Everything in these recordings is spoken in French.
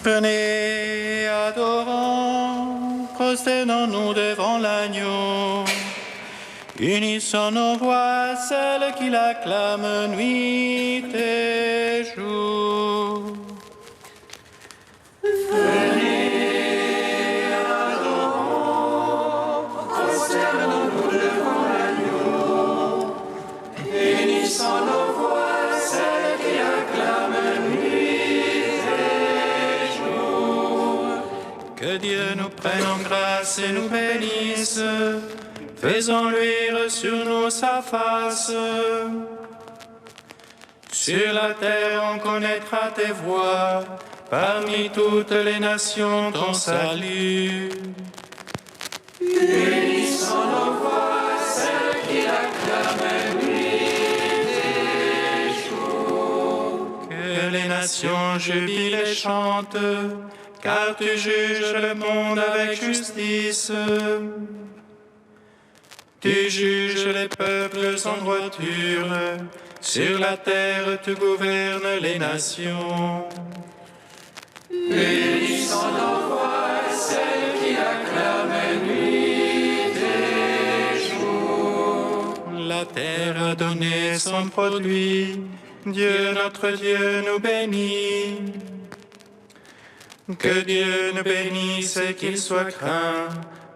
Venez, adorons, prosternons-nous devant l'agneau. Unissons nos voix, celles qui l'acclament nuit et jour. Venez, adorons, prosternons-nous devant l'agneau. Unissons nos voix, celles qui acclament nuit et jour. Que Dieu nous prenne en grâce et nous bénisse. Faisons luire sur nous sa face. Sur la terre on connaîtra tes voies, parmi toutes les nations ton salut. Unissons nos voix, celles qui acclament nuit et jour. Que les nations jubilent et chantent, car tu juges le monde avec justice. Tu juges les peuples en droiture, sur la terre tu gouvernes les nations. Unissons nos voix, celles qui acclament nuit et jour. La terre a donné son produit, Dieu notre Dieu nous bénit. Que Dieu nous bénisse et qu'il soit craint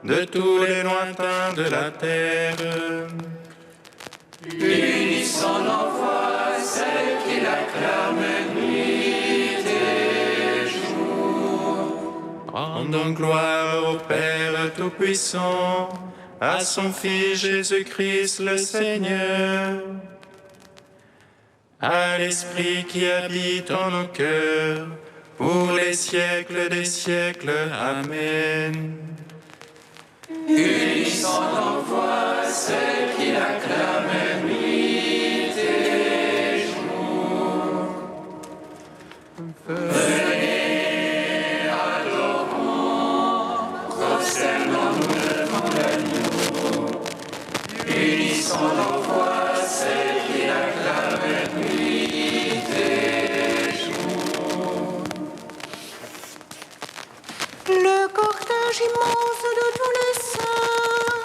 de tous les lointains de la terre. Unissons nos voix, celles qui l'acclament nuit et jour. Rendons gloire au Père Tout-Puissant, à son Fils Jésus-Christ le Seigneur, à l'Esprit qui habite en nos cœurs, pour les siècles des siècles. Amen. Unissons nos voix, celles qui l'acclament nuit et jour. Venez, adorons, prosternons-nous devant l'agneau. Unissons nos voix, celles qui l'acclament nuit et jour. Le cortège immense de tous les saints,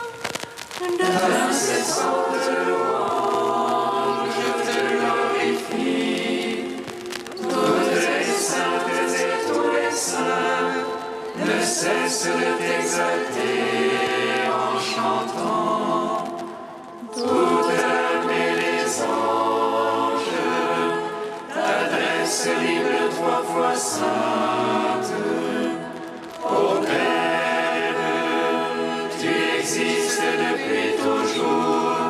d'incessantes louanges, je te glorifie. Toutes les saintes et tous les saints ne cessent de t'exalter en chantant. Toute l'âme et les anges t'adressent l'hymne 3 fois sainte. Ô Père, tu existes depuis toujours,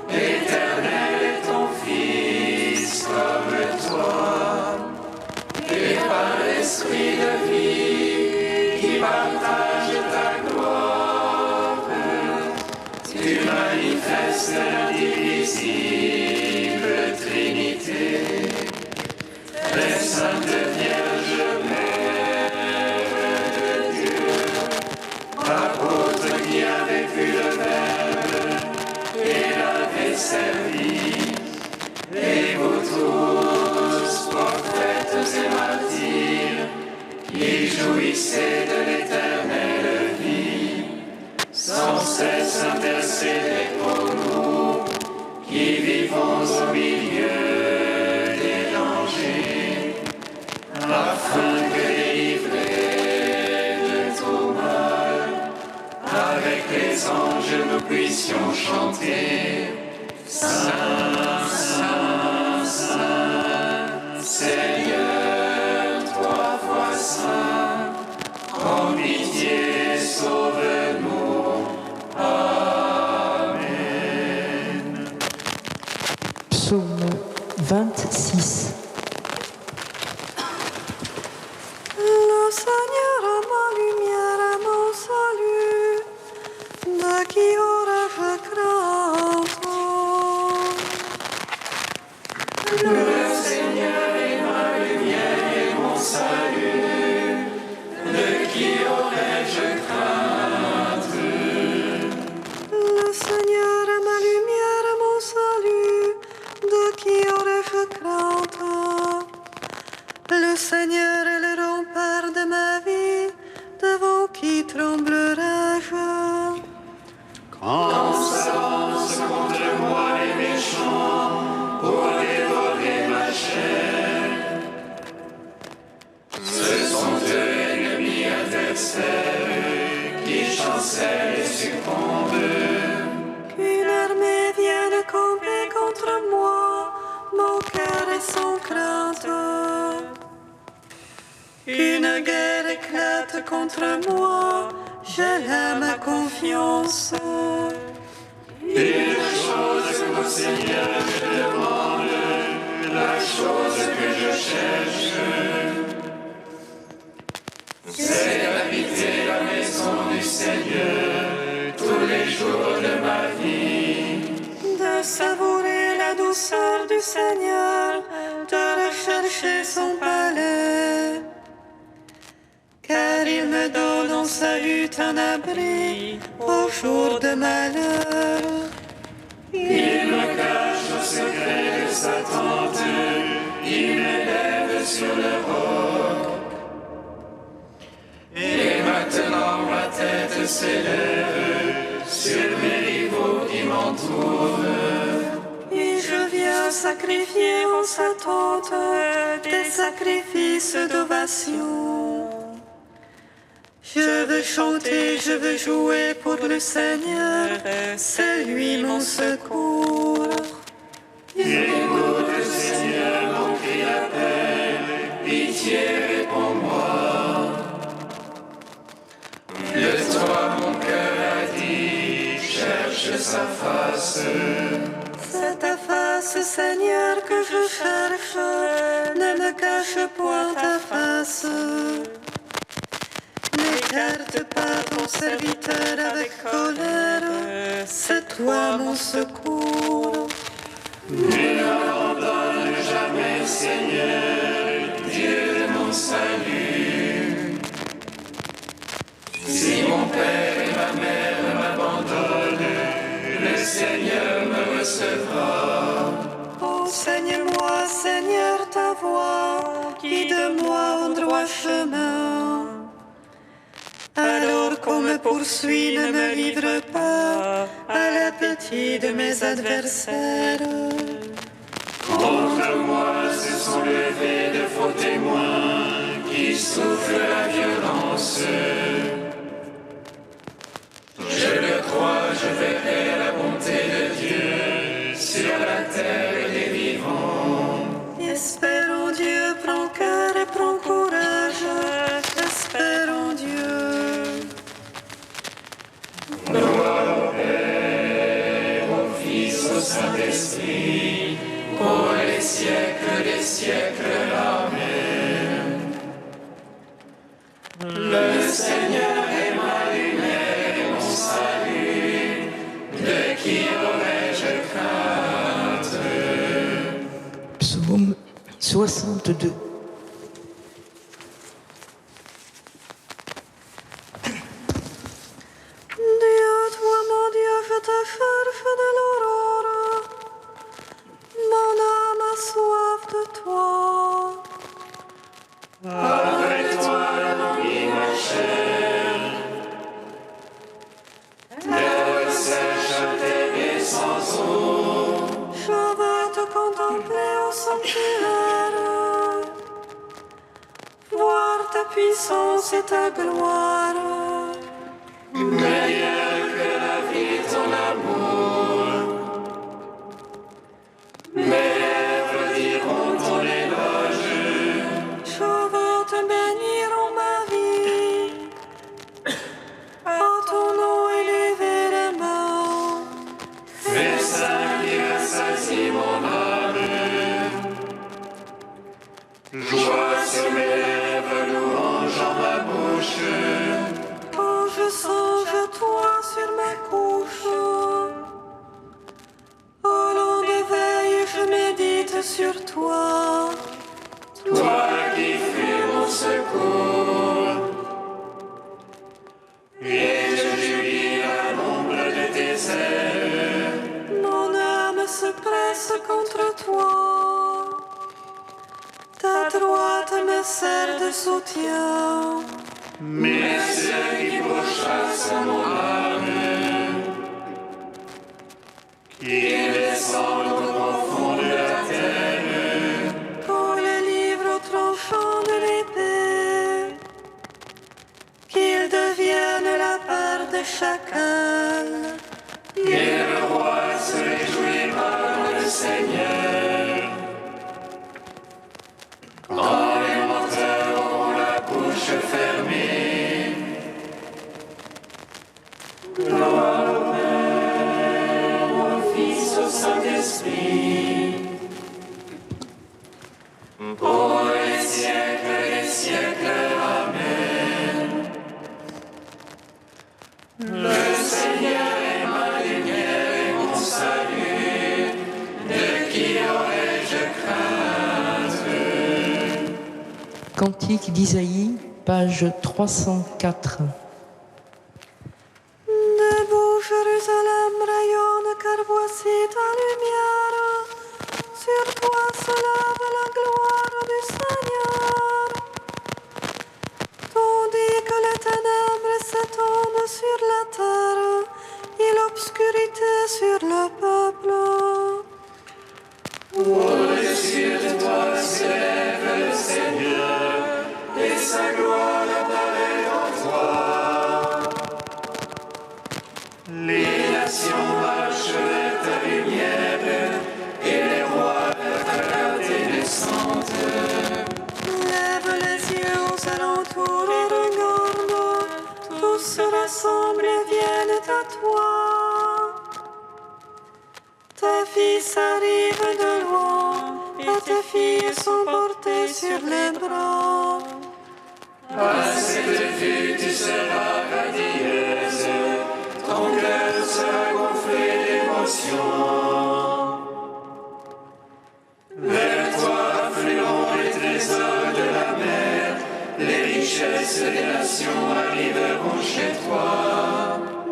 éternel est ton Fils comme toi, et par l'Esprit de vie qui partage ta gloire, tu manifestes l'indivisible Trinité, très sainte Vierge apôtre qui avait vu le Verbe et l'avait servi, et vous tous, prophètes et martyrs, qui jouissez de l'éternelle vie, sans cesse intercédez pour nous, qui vivons au milieu des dangers, afin que délivrés de tout mal, avec les anges nous puissions chanter Saint, Saint, Saint, Seigneur, 3 fois saint, en pitié sauve-nous. Amen. Psaume 26. le Seigneur est ma lumière et mon salut, de qui aurais-je crainte? Le Seigneur est ma lumière et mon salut, de qui aurais-je crainte? Le Seigneur est ma lumière et mon salut, de qui aurais-je crainte? chancelle et succombe. Qu'une armée vienne camper contre moi, mon cœur est sans crainte. Une guerre éclate contre moi, j'ai là ma confiance. Une chose, ô Seigneur, je demande, la chose que je cherche, c'est d'habiter la maison du Seigneur tous les jours de ma vie. De savourer la douceur du Seigneur, de rechercher son palais. Car il me donne en sa hutte un abri au jour de malheur. Il me cache au secret de sa tente, il m'élève sur le roc. Et maintenant ma tête s'élève sur mes rivaux qui m'entourent. Et je viens sacrifier en sa tente des sacrifices d'ovation. Je veux chanter, je veux jouer pour le Seigneur, c'est lui mon secours. Écoute, Seigneur, mon cri d'appel, pitié, réponds-moi. De toi mon cœur a dit, cherche sa face. C'est ta face, Seigneur, que je cherche, ne me cache point ta face. N'écarte pas ton serviteur avec colère, c'est toi mon secours. Ne m'abandonne jamais, Seigneur, Dieu de mon salut. Si mon père et ma mère m'abandonnent, le Seigneur me recevra. Enseigne-moi, Seigneur, ta voie, guide-moi en droit chemin. Alors qu'on me poursuit, ne me livre pas à l'appétit de mes adversaires. Contre moi se sont levés de faux témoins qui souffrent la violence. Je le crois, je verrai la bonté de Dieu sur la terre des vivants. Espère en Dieu, prends cœur et prends courage. Espère en Dieu. Gloire au Père, au Fils, au Saint-Esprit, pour les siècles des siècles. Amen. Le Seigneur est ma lumière et mon salut, de qui aurais-je crainte? Psaume 62. Dieu, toi mon Dieu, je te cherche de l'aurore. Mon âme a soif de toi. Après toi, nourris ma chair. Terre sèche à t'aimer sans eau. Je veux te contempler au sanctuaire, voir ta puissance et ta gloire. Meilleur que la vie, ton amour. Mes lèvres diront ton éloge. Je veux te bénir en ma vie, à ton nom élever les mains. Fais ça qui rassasie mon âme. Joie sur mes lèvres, louange en ma bouche. Quand je songe à toi sur ma couche, au long des veilles, je médite sur toi. Toi qui fus mon secours. Et je jubile à l'ombre de tes ailes. Mon âme se presse contre toi. Ta droite me sert de soutien. Mais ceux qui pourchassent mon âme, qui descendent au profond de la terre, Pour le livre au tranchant de l'épée, qu'il devienne la part de chacal. Et le roi se réjouira dans le Seigneur. Quand les menteurs auront la bouche fermée. Gloire au Père, au Fils, au Saint-Esprit. Pour les siècles des siècles. Amen. Le Seigneur est ma lumière et mon salut. De qui aurais-je crainte? Cantique d'Isaïe, page 304. Debout, Jérusalem rayonne, car voici ta lumière. Sur toi se lève la gloire du Seigneur. Tandis que les ténèbres s'étendent sur la terre et l'obscurité sur le peuple. Au-dessus de toi s'élève le Seigneur, et sa gloire apparaît en toi. Les nations marchent vers ta lumière, et les rois vers ta clarté naissante. Lève les yeux aux alentours et regarde, tous se rassemblent et viennent à toi. Tes fils arrivent de loin, et tes filles sont portées sur les bras. À cette vue, tu seras radieuse, ton cœur sera gonflé d'émotion. Vers toi afflueront les trésors de la mer, les richesses des nations arriveront chez toi.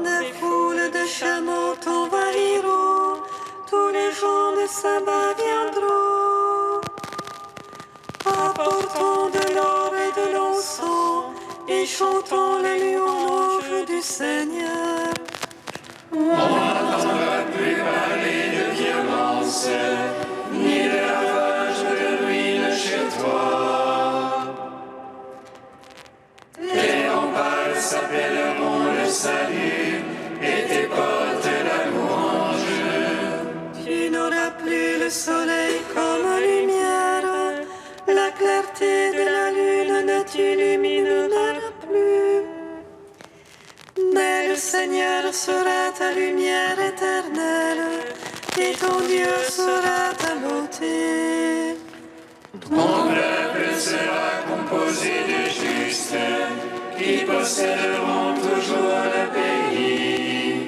Des foules de chameaux t'envahiront, tous les gens de Saba viendront, apportant de l'or et de l'encens, et chantant les louanges du Seigneur. On n'entendra plus parler de violence, ni de ravage de ruine chez toi. Tes remparts s'appelleront le salut, et tes portes la louange. Tu n'auras plus le soleil comme lumière, la clarté de la lune ne t'illuminera plus. Mais le Seigneur sera ta lumière éternelle, et ton Dieu sera ta beauté. Ton peuple sera composé de justes, qui posséderont toujours le pays.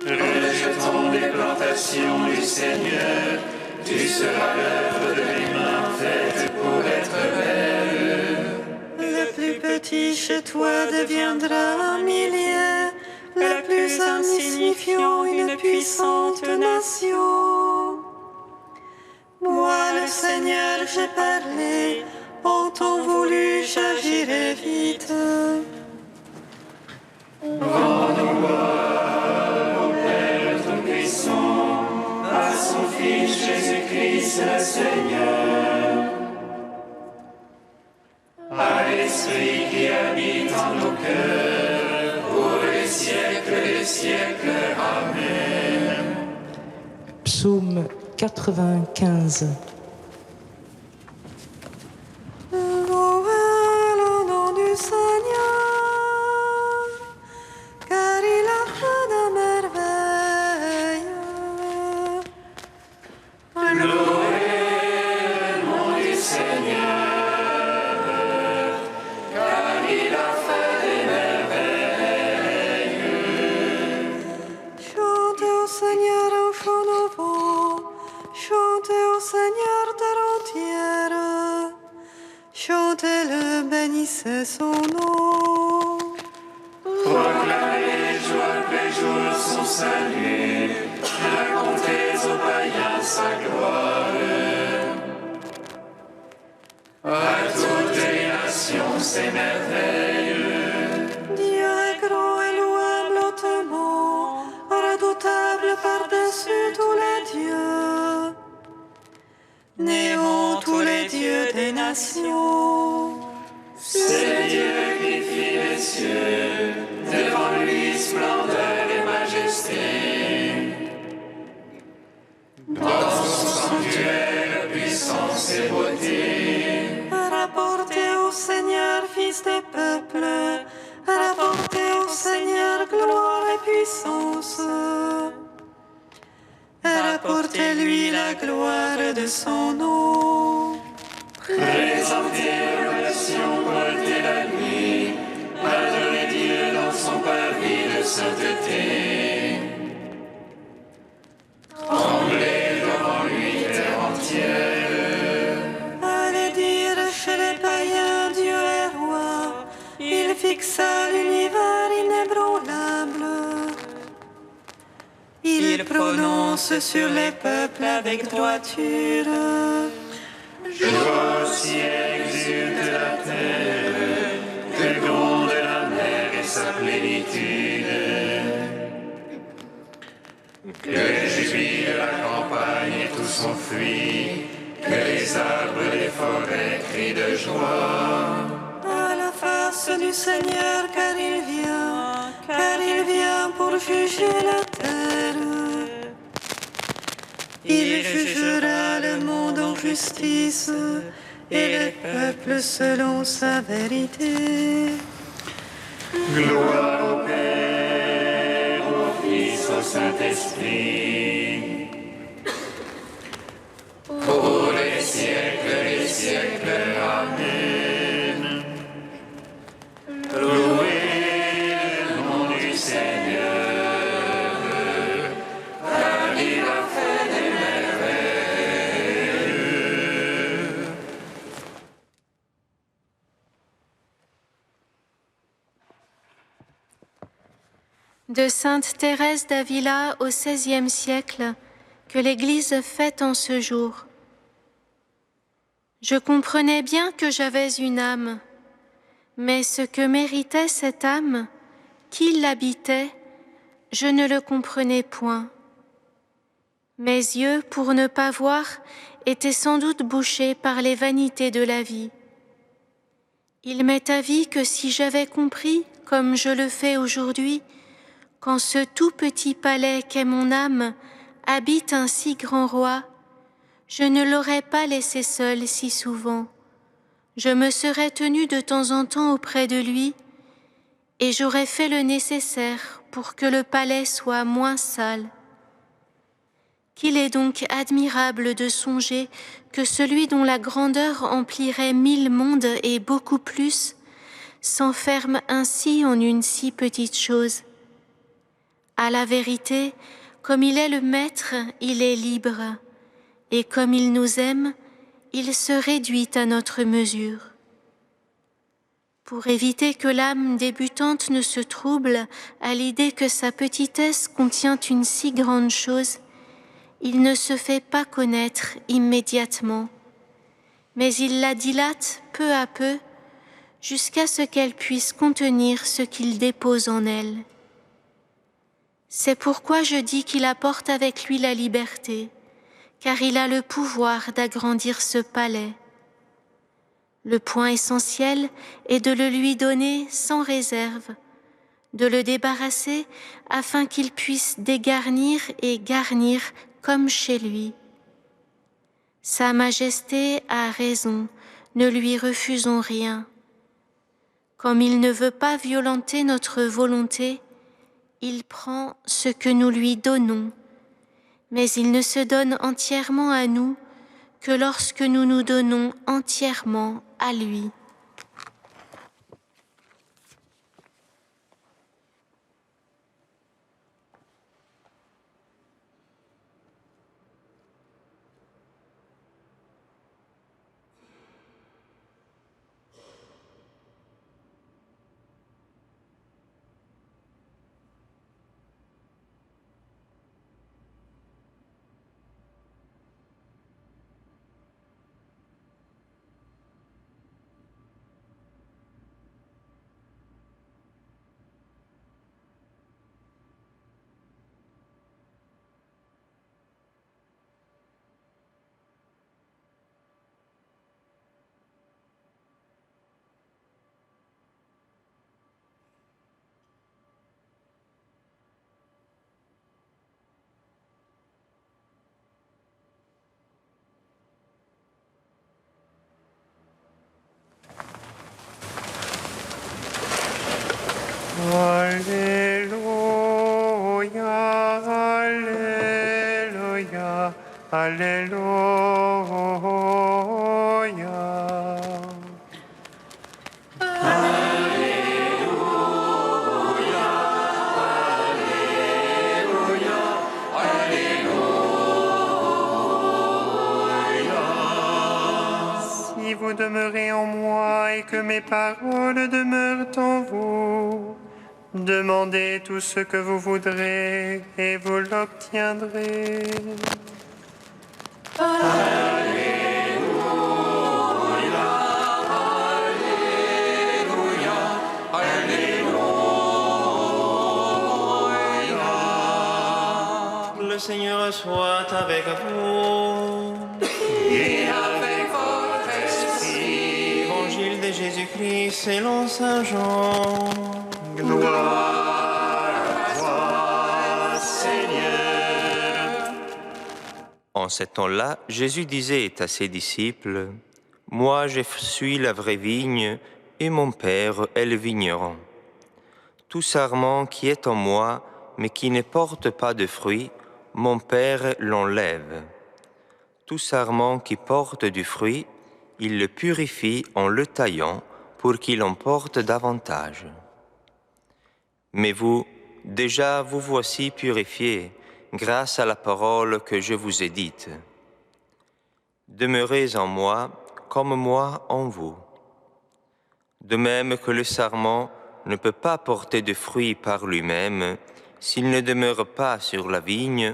Rejetant les plantations du Seigneur, tu seras l'œuvre de mes mains faite pour être belle. Le plus petit chez toi deviendra un millier, le plus insignifiant une puissante nation. Moi, le Seigneur, j'ai parlé, en temps voulu, j'agirai vite. Rendons gloire au Père Tout-Puissant, à son Fils Jésus-Christ le Seigneur, à l'Esprit qui habite en nos cœurs, pour les siècles des siècles. Amen. Psaume 95. Louez le nom du Seigneur, car il a fait de merveilles. Louez le nom du Seigneur, car il a fait des merveilles. Chantez au Seigneur un chant nouveau, chantez au Seigneur terre entière, chantez-le, bénissez son nom. Proclamez jour après jour son salut, racontez aux païens sa gloire. À toutes les nations ses merveilles. Dieu est grand et louable hautement, redoutable par-dessus tous les dieux. Néant tous les dieux des nations. C'est Dieu qui fit les cieux, la gloire de son nom. Présenter l'oration, porter la nuit, adorer Dieu dans son parvis de sainteté. Trembler devant lui, terre entière. Allez dire chez les païens, Dieu est roi. Il fixa l'univers inébranlable. Il prononce sur les peuples avec droiture. Joie aussi exulte la terre, que gronde la mer et sa plénitude. Que jubile la campagne et tout son fruit, que les arbres des forêts crient de joie. À la face du Seigneur, car il vient pour juger la terre. Il jugera le monde en justice et les peuples selon sa vérité. Gloire au Père, au Fils, au Saint-Esprit. Pour les siècles, Amen. Louez le nom du Seigneur, car il a fait des merveilles. De Sainte Thérèse d'Avila au XVIe siècle, que l'Église fête en ce jour. Je comprenais bien que j'avais une âme, mais ce que méritait cette âme, qui l'habitait, je ne le comprenais point. Mes yeux, pour ne pas voir, étaient sans doute bouchés par les vanités de la vie. Il m'est avis que si j'avais compris, comme je le fais aujourd'hui, qu'en ce tout petit palais qu'est mon âme habite un si grand roi, je ne l'aurais pas laissé seul si souvent. Je me serais tenue de temps en temps auprès de lui, et j'aurais fait le nécessaire pour que le palais soit moins sale. Qu'il est donc admirable de songer que celui dont la grandeur emplirait 1000 mondes et beaucoup plus, s'enferme ainsi en une si petite chose. À la vérité, comme il est le maître, il est libre, et comme il nous aime, il se réduit à notre mesure. Pour éviter que l'âme débutante ne se trouble à l'idée que sa petitesse contient une si grande chose, il ne se fait pas connaître immédiatement, mais il la dilate peu à peu jusqu'à ce qu'elle puisse contenir ce qu'il dépose en elle. C'est pourquoi je dis qu'il apporte avec lui la liberté, car il a le pouvoir d'agrandir ce palais. Le point essentiel est de le lui donner sans réserve, de le débarrasser afin qu'il puisse dégarnir et garnir comme chez lui. Sa Majesté a raison, ne lui refusons rien. Comme il ne veut pas violenter notre volonté, il prend ce que nous lui donnons, mais il ne se donne entièrement à nous que lorsque nous nous donnons entièrement à lui. Alléluia, Alléluia, Alléluia. Si vous demeurez en moi et que mes paroles demeurent en vous, demandez tout ce que vous voudrez et vous l'obtiendrez. Le Seigneur soit avec vous. Et avec votre esprit. Évangile de Jésus-Christ selon Saint Jean. Gloire à toi, Seigneur. En ce temps-là, Jésus disait à ses disciples, « Moi, je suis la vraie vigne, et mon Père est le vigneron. Tout sarment qui est en moi, mais qui ne porte pas de fruits, mon Père l'enlève. Tout sarment qui porte du fruit, il le purifie en le taillant pour qu'il en porte davantage. Mais vous, déjà vous voici purifiés grâce à la parole que je vous ai dite. Demeurez en moi comme moi en vous. De même que le sarment ne peut pas porter de fruits par lui-même s'il ne demeure pas sur la vigne,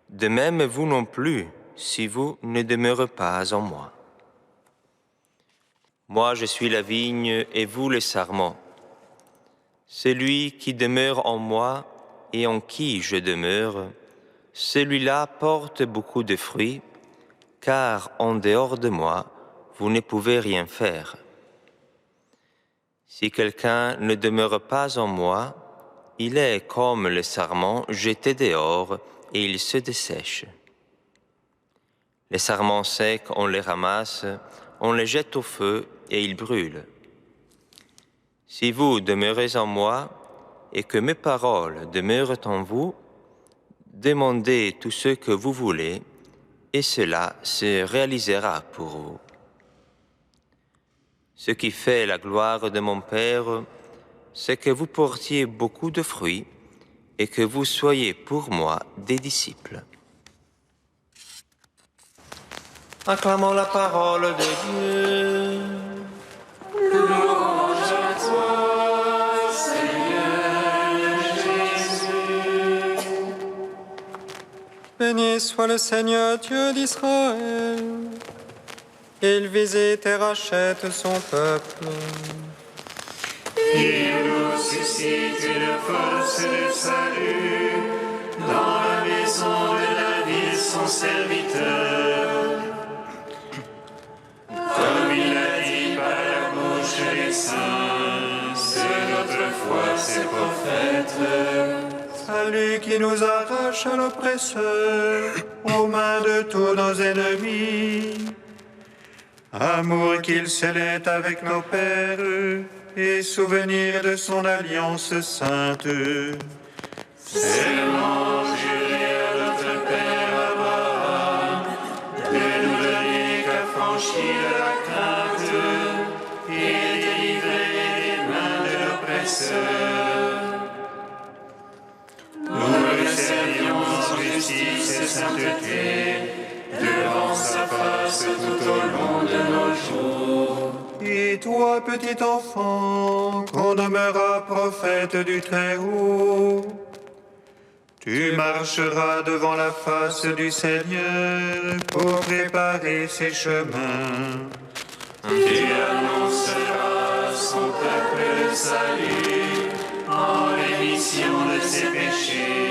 de même vous non plus, si vous ne demeurez pas en moi. Moi je suis la vigne et vous les sarments. Celui qui demeure en moi et en qui je demeure, celui-là porte beaucoup de fruits, car en dehors de moi, vous ne pouvez rien faire. Si quelqu'un ne demeure pas en moi, il est comme le sarment jeté dehors et il se dessèche. Les sarments secs, on les ramasse, on les jette au feu et ils brûlent. Si vous demeurez en moi et que mes paroles demeurent en vous, demandez tout ce que vous voulez et cela se réalisera pour vous. Ce qui fait la gloire de mon Père, c'est que vous portiez beaucoup de fruits et que vous soyez pour moi des disciples. Acclamons la parole de Dieu. Louange à toi, Seigneur Jésus. Béni soit le Seigneur Dieu d'Israël. Il visite et rachète son peuple. Il nous suscite une force de salut dans la maison de David, son serviteur. Comme il a dit par la bouche des saints, c'est notre foi, ses prophètes. Salut qui nous arrache à l'oppresseur, aux mains de tous nos ennemis. Amour qu'il scellait avec nos pères, et souvenir de son alliance sainte. Serment juré à notre Père Abraham, de nous donner qu'à franchir la crainte et délivrer des mains de l'oppresseur. Nous le servions en justice et sainteté, devant sa face tout au long de nos jours. Et toi, petit enfant, qu'on demeura prophète du Très-Haut, tu marcheras devant la face du Seigneur pour préparer ses chemins. Tu annonceras son peuple le salut en rémission de ses péchés.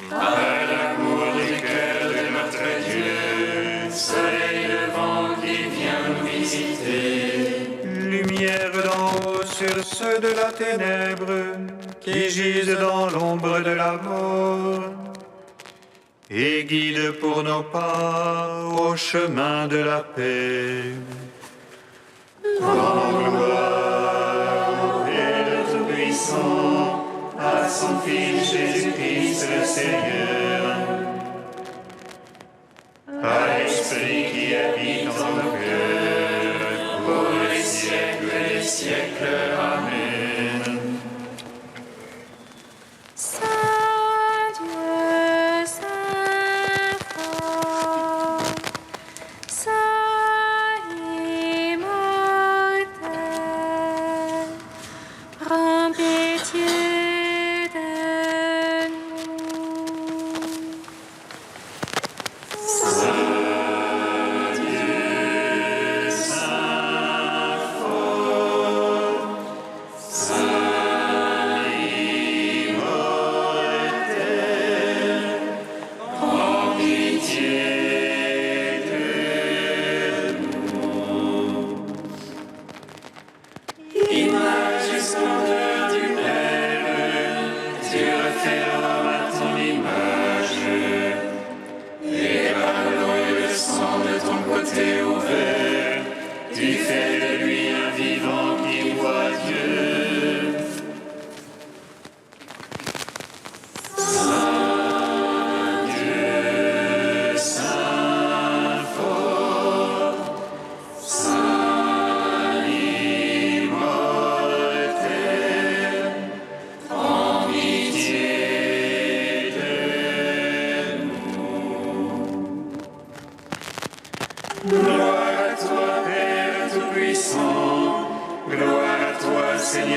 Par l'amour du cœur de notre Dieu, soleil levant qui vient nous visiter. Lumière d'en haut sur ceux de la ténèbre qui gisent dans l'ombre de la mort, et guide pour nos pas au chemin de la paix. En gloire au Père Tout-Puissant, à son Fils Jésus-Christ le Seigneur,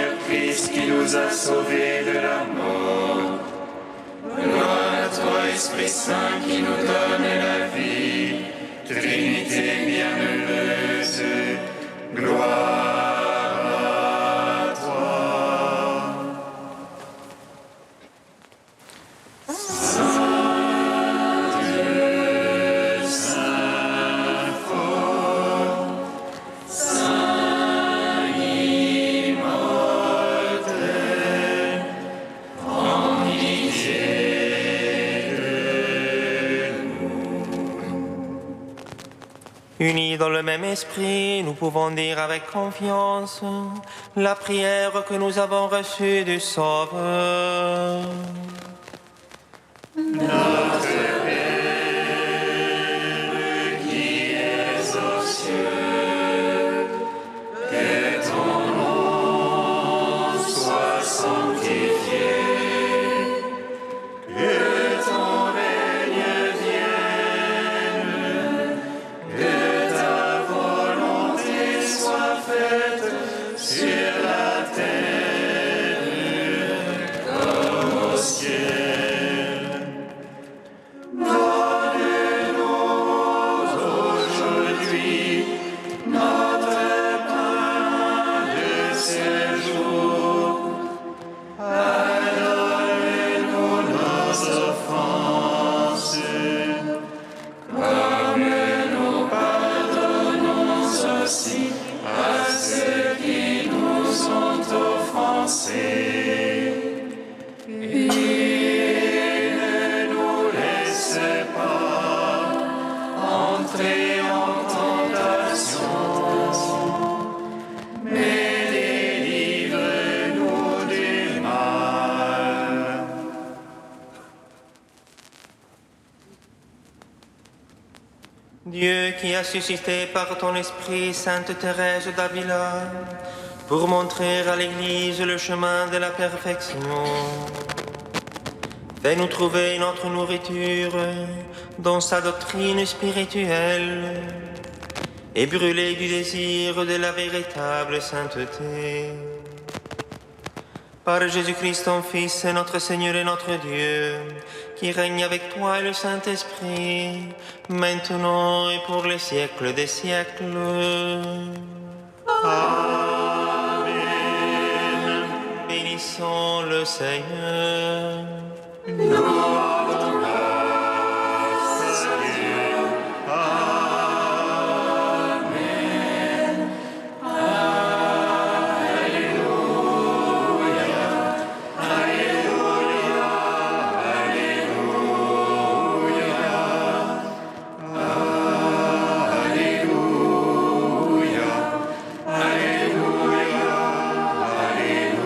Seigneur Christ qui nous a sauvés de la mort. Gloire à toi, Esprit Saint, qui nous donne la vie. Trinité bienheureuse, gloire à toi. Saint Dieu, Saint fort, Saint immortel, en pitié de nous. Unis dans le même esprit, nous pouvons dire avec confiance la prière que nous avons reçue du Sauveur. Notre Père qui es aux cieux, que ton nom soit sanctifié, que ton règne vienne, que ta volonté soit faite sur la terre comme au ciel. Dieu qui a suscité par ton esprit Sainte Thérèse d'Avila pour montrer à l'Église le chemin de la perfection, fais-nous trouver notre nourriture dans sa doctrine spirituelle et brûler du désir de la véritable sainteté. Par Jésus-Christ, ton Fils, notre Seigneur et notre Dieu, qui règne avec toi et le Saint-Esprit, maintenant et pour les siècles des siècles. Amen. Bénissons le Seigneur. Nous rendons grâce à Dieu. Amen. Alléluia. Alléluia. Alléluia. Alléluia. Alléluia. Alléluia.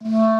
Amen.